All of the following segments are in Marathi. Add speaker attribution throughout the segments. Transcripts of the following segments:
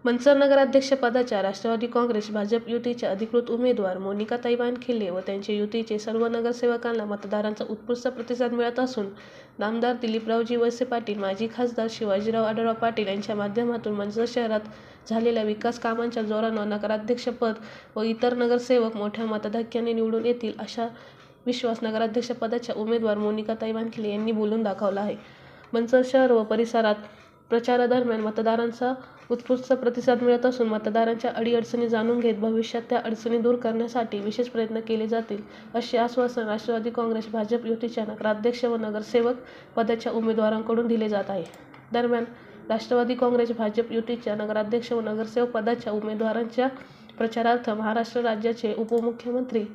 Speaker 1: मनसर नगराध्यक्षपदाच्या राष्ट्रवादी काँग्रेस भाजप युतीच्या अधिकृत उमेदवार मोनिकाताई वानखेडे व त्यांच्या युतीचे सर्व नगरसेवकांना मतदारांचा उत्स्फूर्त प्रतिसाद मिळत असून नामदार दिलीपरावजी वळसे पाटील, माजी खासदार शिवाजीराव आढळराव पाटील यांच्या माध्यमातून मनसर शहरात झालेल्या विकास कामांच्या जोरानं नगराध्यक्षपद व इतर नगरसेवक मोठ्या मताधिक्याने निवडून येतील असा विश्वास नगराध्यक्षपदाच्या उमेदवार मोनिकाताई वानखेडे यांनी बोलून दाखवला आहे. मनसर शहर व परिसरात प्रचारादरम्यान मतदारांचा उत्स्फूर्त प्रतिसाद मिळत असून मतदारांच्या अडीअडचणी जाणून घेत भविष्यात त्या अडचणी दूर करण्यासाठी विशेष प्रयत्न केले जातील असे आश्वासन राष्ट्रवादी काँग्रेस भाजप युतीच्या नगराध्यक्ष व नगरसेवक पदाच्या उमेदवारांकडून दिले जात आहे. दरम्यान राष्ट्रवादी काँग्रेस भाजप युतीच्या नगराध्यक्ष व नगरसेवक पदाच्या उमेदवारांच्या प्रचारार्थ महाराष्ट्र राज्याचे उपमुख्यमंत्री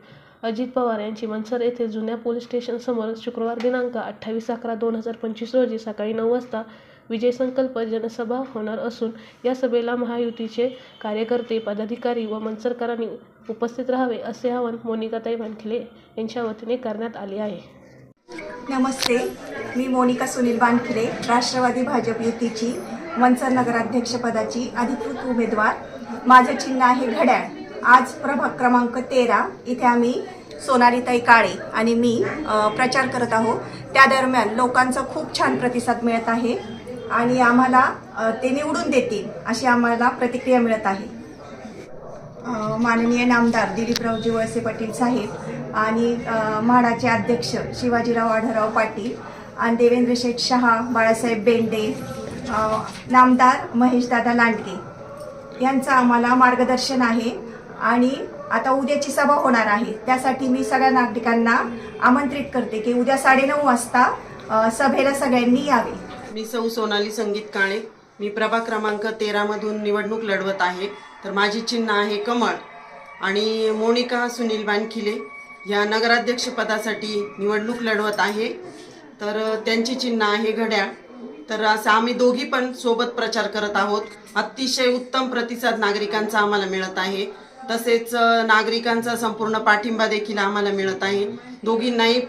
Speaker 1: अजित पवार यांची मनसर येथे जुन्या पोलीस स्टेशनसमोर शुक्रवार दिनांक 28/11/2025 रोजी सकाळी 9 वाजता विजय संकल्प जनसभा होणार असून या सभेला महायुतीचे कार्यकर्ते, पदाधिकारी व मनसरकरांनी उपस्थित राहावे असे आवाहन मोनिकाताई वानखेडे यांच्या वतीने करण्यात आले आहे.
Speaker 2: नमस्ते, मी मोनिका सुनील वानखेडे, राष्ट्रवादी भाजप युतीची मनसर नगराध्यक्षपदाची अधिकृत उमेदवार. माझे चिन्ह आहे घड्याळ. आज प्रभाग क्रमांक 13 इथे आम्ही सोनालीताई काळे आणि मी प्रचार करत आहोत. त्या दरम्यान लोकांचा खूप छान प्रतिसाद मिळत आहे आणि आम्हाला ते निवडून देतील अशी आम्हाला प्रतिक्रिया मिळत आहे. माननीय नामदार दिलीपरावजी वळसे पाटील साहेब आणि म्हाडाचे अध्यक्ष शिवाजीराव आढळराव पाटील आणि देवेंद्र शेठ शहा, बाळासाहेब बेंडे, नामदार महेशदादा लांडगे यांचं आम्हाला मार्गदर्शन आहे. आणि आता उद्याची सभा होणार आहे, त्यासाठी मी सगळ्या नागरिकांना आमंत्रित करते की उद्या 9:30 वाजता सभेला सगळ्यांनी यावे.
Speaker 3: मी सौ सोनाली संगीत काळे. मी प्रभाग क्रमांक 13 मधून निवडणूक लढवत आहे. तर माझी चिन्ह आहे कमळ आणि मोनिका सुनील वानखेडे या नगराध्यक्षपदासाठी निवडणूक लढवत आहे. तर त्यांची चिन्ह आहे घड्याळ. तर असं आम्ही दोघी पण सोबत प्रचार करत आहोत. अतिशय उत्तम प्रतिसाद नागरिकांचा आम्हाला मिळत आहे. तसेच नागरिकांचा संपूर्ण पाठिंबा देखील आम्हाला मिळत आहे. दोघींनाही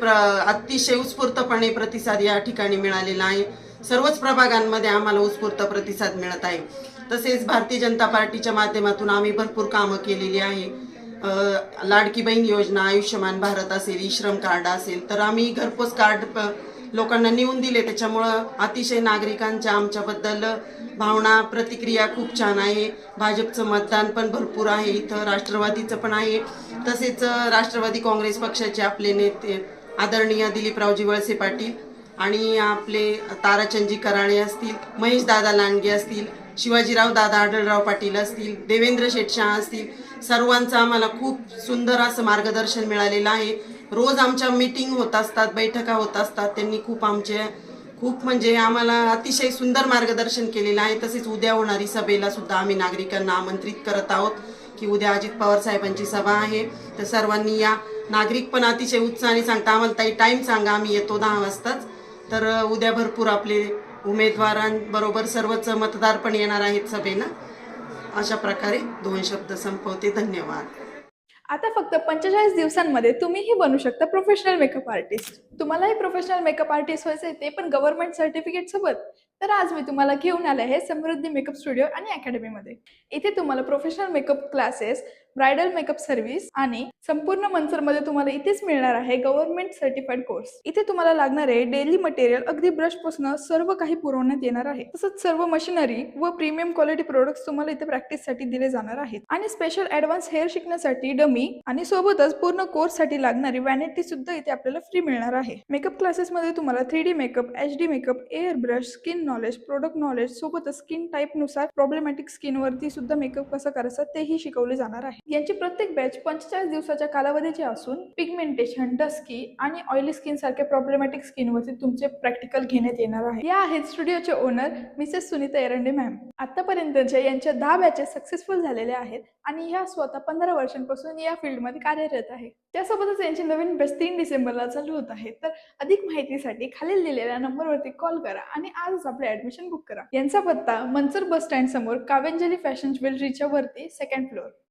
Speaker 3: अतिशय उत्स्फूर्तपणे प्रतिसाद या ठिकाणी मिळालेला आहे. सर्वच प्रभागांमध्ये आम्हाला उत्स्फूर्त प्रतिसाद मिळत आहे. तसेच भारतीय जनता पार्टीच्या माध्यमातून आम्ही भरपूर कामं केलेली आहे. लाडकी बहीण योजना, आयुष्यमान भारत असेल, ई श्रम कार्ड असेल, तर आम्ही घरपोच कार्ड लोकांना नेऊन दिले. त्याच्यामुळं अतिशय नागरिकांच्या आमच्याबद्दल भावना, प्रतिक्रिया खूप छान आहे. भाजपचं मतदान पण भरपूर आहे, इथं राष्ट्रवादीचं पण आहे. तसेच राष्ट्रवादी काँग्रेस पक्षाचे आपले नेते आदरणीय दिलीपरावजी वळसे पाटील आणि आपले ताराचंदजी कराळे असतील, महेशदादा लांडगे असतील, शिवाजीराव दादा आढळराव पाटील असतील, देवेंद्र शेठ शहा असतील, सर्वांचं आम्हाला खूप सुंदर असं मार्गदर्शन मिळालेलं आहे. रोज आमच्या मीटिंग होत असतात, बैठका होत असतात. त्यांनी खूप म्हणजे आम्हाला अतिशय सुंदर मार्गदर्शन केलेलं आहे. तसेच उद्या होणारी सभेला सुद्धा आम्ही नागरिकांना आमंत्रित करत आहोत की उद्या अजित पवार साहेबांची सभा आहे. तर सर्वांनी या. नागरिक पण अतिशय उत्साहाने सांगता आम्हाला ताई टाईम सांगा, आम्ही येतो 10 वाजताच. तर उद्या भरपूर आपले उमेदवारांबरोबर सर्वच मतदार पण येणार आहेत सभेला. अशा प्रकारे 2 शब्द संपवते. धन्यवाद.
Speaker 4: आता फक्त 45 दिवसांमध्ये तुम्हीही बनू शकता प्रोफेशनल मेकअप आर्टिस्ट. तुम्हालाही प्रोफेशनल मेकअप आर्टिस्ट व्हायचं आहे, ते पण गव्हर्नमेंट सर्टिफिकेट सोबत. तर आज मी तुम्हाला घेऊन आले आहे समृद्धी मेकअप स्टुडिओ आणि अकॅडमीमध्ये. इथे तुम्हाला professional makeup classes, bridal makeup service आणि संपूर्ण मनसरमध्ये तुम्हाला इथेच मिळणार आहे गव्हर्नमेंट सर्टिफाईड कोर्स. इथे तुम्हाला लागणारे डेली मटेरियल अगदी ब्रश पासून सर्व काही पुरवण्यात येणार आहे. तसंच सर्व मशिनरी व प्रीमियम क्वालिटी प्रोडक्ट्स तुम्हाला इथे प्रॅक्टिससाठी दिले जाणार आहेत. आणि स्पेशल ॲडव्हान्स हेअर शिकण्यासाठी डमी आणि सोबतच पूर्ण कोर्स साठी लागणारी वॅनिटी सुद्धा इथे आपल्याला फ्री मिळणार आहे. मेकअप क्लासेसमध्ये तुम्हाला 3D makeup, HD makeup, air brush, skin knowledge, product knowledge सोबतच स्किन टाईप नुसार प्रॉब्लेमॅटिक स्किन वरती सुद्धा मेकअप कसं करायचं तेही शिकवले जाणार आहे. यांची प्रत्येक बॅच 45 दिवसाच्या कालावधीची असून पिगमेंटेशन, डस्की आणि ऑइली स्किन सारख्या प्रॉब्लेमॅटिक स्किन वरती तुमचे प्रॅक्टिकल घेण्यात येणार आहे. या आहेत स्टुडिओचे owner mrs Sunita Erande ma'am. आतापर्यंतच्या यांच्या 10 बॅचेस सक्सेसफुल झालेल्या आहेत आणि ह्या स्वतः 15 वर्षांपासून या फील्डमध्ये कार्यरत आहे. त्यासोबतच यांची नवीन बॅच 3 डिसेंबरला चालू होत आहे. तर अधिक माहितीसाठी खालील दिलेल्या नंबरवरती कॉल करा आणि आजच आपले ऍडमिशन बुक करा. यांचा पत्ता मनसर बस स्टँड समोर कावेंजली फॅशन ज्वेलरीच्या वरती 2nd फ्लोअर.